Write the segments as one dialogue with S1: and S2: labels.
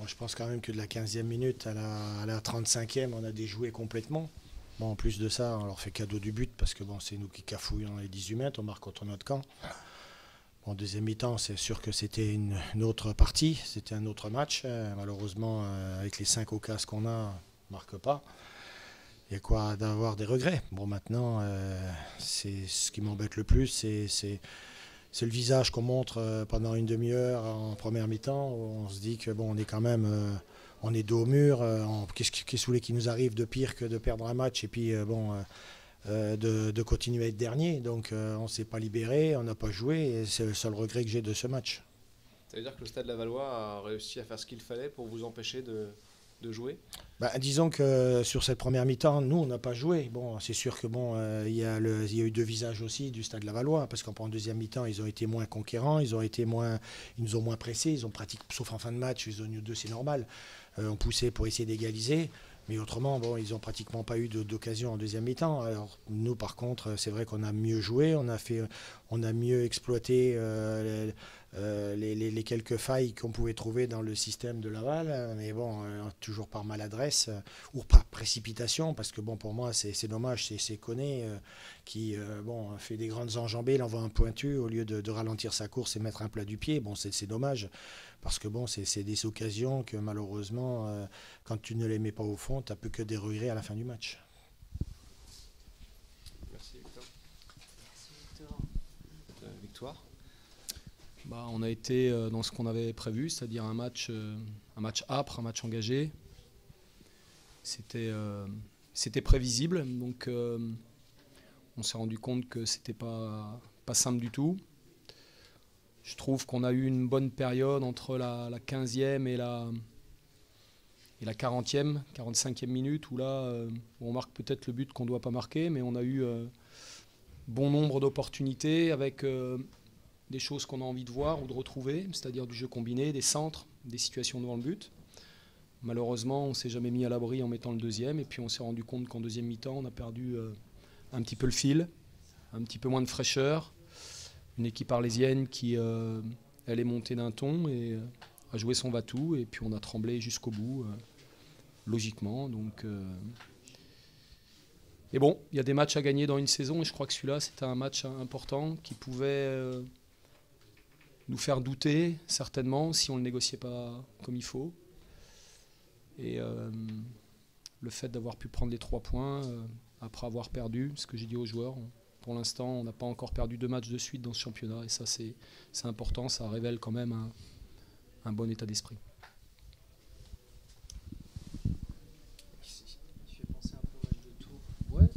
S1: je pense quand même que de la 15e minute à la 35e, on a déjoué complètement. Bon, en plus de ça, on leur fait cadeau du but parce que bon, c'est nous qui cafouillons dans les 18 mètres, on marque contre notre camp. En deuxième mi-temps, c'est sûr que c'était une autre partie, c'était un autre match. Malheureusement, avec les 5 occasions qu'on a, on ne marque pas. Il y a quoi d'avoir des regrets. Bon, maintenant, c'est ce qui m'embête le plus, c'est le visage qu'on montre pendant une demi-heure en première mi-temps. Où on se dit que bon, on est quand même, on est dos au mur. Qu'est-ce qui nous arrive de pire que de perdre un match et puis de continuer à être dernier. Donc on ne s'est pas libéré, on n'a pas joué et c'est le seul regret que j'ai de ce match.
S2: Ça veut dire que le Stade Lavallois a réussi à faire ce qu'il fallait pour vous empêcher de jouer?
S1: Disons que sur cette première mi-temps, nous, on n'a pas joué. Bon, c'est sûr que bon, il y a eu deux visages aussi du Stade Lavallois, parce qu'en deuxième mi-temps, ils ont été moins conquérants, ils nous ont moins pressés, ils ont pratiqué, sauf en fin de match, ils ont eu deux, c'est normal. On poussait pour essayer d'égaliser. Mais autrement, bon, ils n'ont pratiquement pas eu d'occasion en deuxième mi-temps. Alors nous, par contre, c'est vrai qu'on a mieux joué, on a mieux exploité les quelques failles qu'on pouvait trouver dans le système de Laval. Mais bon, toujours par maladresse ou par précipitation, parce que bon, pour moi, c'est dommage. C'est Koné qui fait des grandes enjambées, il envoie un pointu au lieu de ralentir sa course et mettre un plat du pied. Bon, c'est dommage. Parce que bon, c'est des occasions que malheureusement, quand tu ne les mets pas au fond, tu n'as plus que des regrets à la fin du match.
S2: Merci Victor. Victoire.
S3: On a été dans ce qu'on avait prévu, c'est-à-dire un match âpre, un match engagé. C'était prévisible, donc on s'est rendu compte que c'était pas simple du tout. Je trouve qu'on a eu une bonne période entre la 15e et la 40e, 45e minute, où là, on marque peut-être le but qu'on ne doit pas marquer, mais on a eu bon nombre d'opportunités avec des choses qu'on a envie de voir ou de retrouver, c'est-à-dire du jeu combiné, des centres, des situations devant le but. Malheureusement, on ne s'est jamais mis à l'abri en mettant le deuxième, et puis on s'est rendu compte qu'en deuxième mi-temps, on a perdu un petit peu le fil, un petit peu moins de fraîcheur. Une équipe arlésienne qui elle est montée d'un ton et a joué son va-tout, et puis on a tremblé jusqu'au bout, logiquement. Donc, et bon, il y a des matchs à gagner dans une saison, et je crois que celui-là, c'était un match important qui pouvait nous faire douter, certainement, si on ne le négociait pas comme il faut. Et le fait d'avoir pu prendre les 3 points après avoir perdu, ce que j'ai dit aux joueurs, pour l'instant, on n'a pas encore perdu 2 matchs de suite dans ce championnat, et ça, c'est important, ça révèle quand même un bon état d'esprit. Ouais,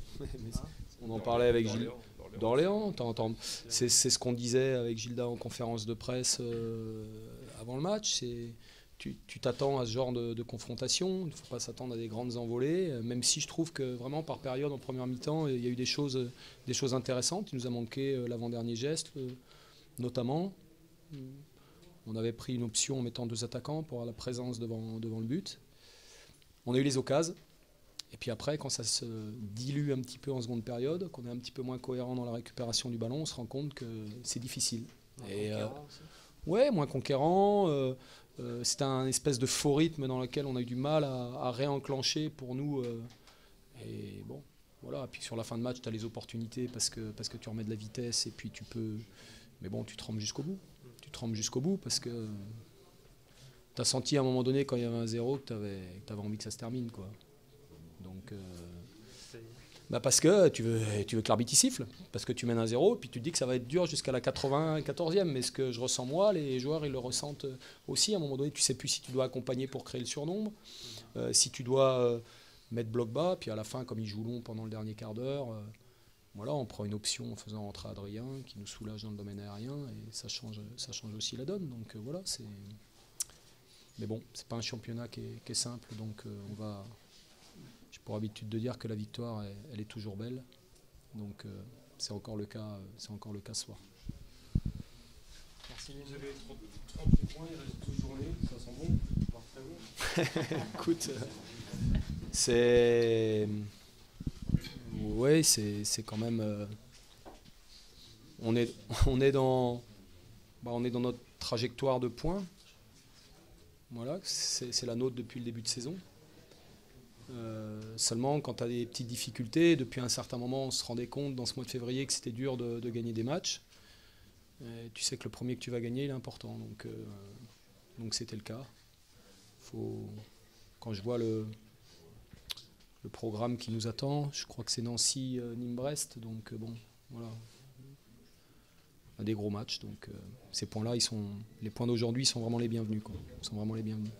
S3: on en parlait avec Gilles d'Orléans. C'est ce qu'on disait avec Gilda en conférence de presse avant le match. Tu t'attends à ce genre de confrontation, il ne faut pas s'attendre à des grandes envolées, même si je trouve que vraiment par période, en première mi-temps, il y a eu des choses intéressantes. Il nous a manqué l'avant-dernier geste, notamment. On avait pris une option en mettant 2 attaquants pour avoir la présence devant le but. On a eu les occasions. Et puis après, quand ça se dilue un petit peu en seconde période, qu'on est un petit peu moins cohérent dans la récupération du ballon, on se rend compte que c'est difficile. Ouais, moins conquérant. C'est un espèce de faux rythme dans lequel on a eu du mal à réenclencher pour nous. Et bon, voilà. Puis sur la fin de match, tu as les opportunités parce que tu remets de la vitesse, et puis tu peux. Mais bon, tu trembles jusqu'au bout. Tu trembles jusqu'au bout parce que tu as senti à un moment donné, quand il y avait un 0, que tu avais envie que ça se termine, quoi. Donc, parce que tu veux que l'arbitre y siffle, parce que tu mènes un 0, puis tu te dis que ça va être dur jusqu'à la 94e. Mais ce que je ressens moi, les joueurs ils le ressentent aussi. À un moment donné, tu ne sais plus si tu dois accompagner pour créer le surnombre, si tu dois mettre bloc bas, puis à la fin, comme ils jouent long pendant le dernier quart d'heure, voilà, on prend une option en faisant rentrer Adrien, qui nous soulage dans le domaine aérien, et ça change aussi la donne. Donc voilà, c'est. Mais bon, c'est pas un championnat qui est simple, donc on va. J'ai pour habitude de dire que la victoire, elle est toujours belle. Donc c'est encore le cas ce soir.
S4: Merci. Vous avez 38 points, il reste 12 journées, ça sent bon, très bon.
S3: Écoute, c'est. Oui, c'est quand même. On est dans notre trajectoire de points. Voilà, c'est la nôtre depuis le début de saison. Seulement, quand tu as des petites difficultés, depuis un certain moment, on se rendait compte dans ce mois de février que c'était dur de gagner des matchs. Et tu sais que le premier que tu vas gagner, il est important. Donc c'était le cas. Quand je vois le programme qui nous attend, je crois que c'est Nancy, Nîmes, Brest. Donc bon, voilà. On a des gros matchs. Donc ces points-là, les points d'aujourd'hui sont vraiment les bienvenus, quoi. Ils sont vraiment les bienvenus.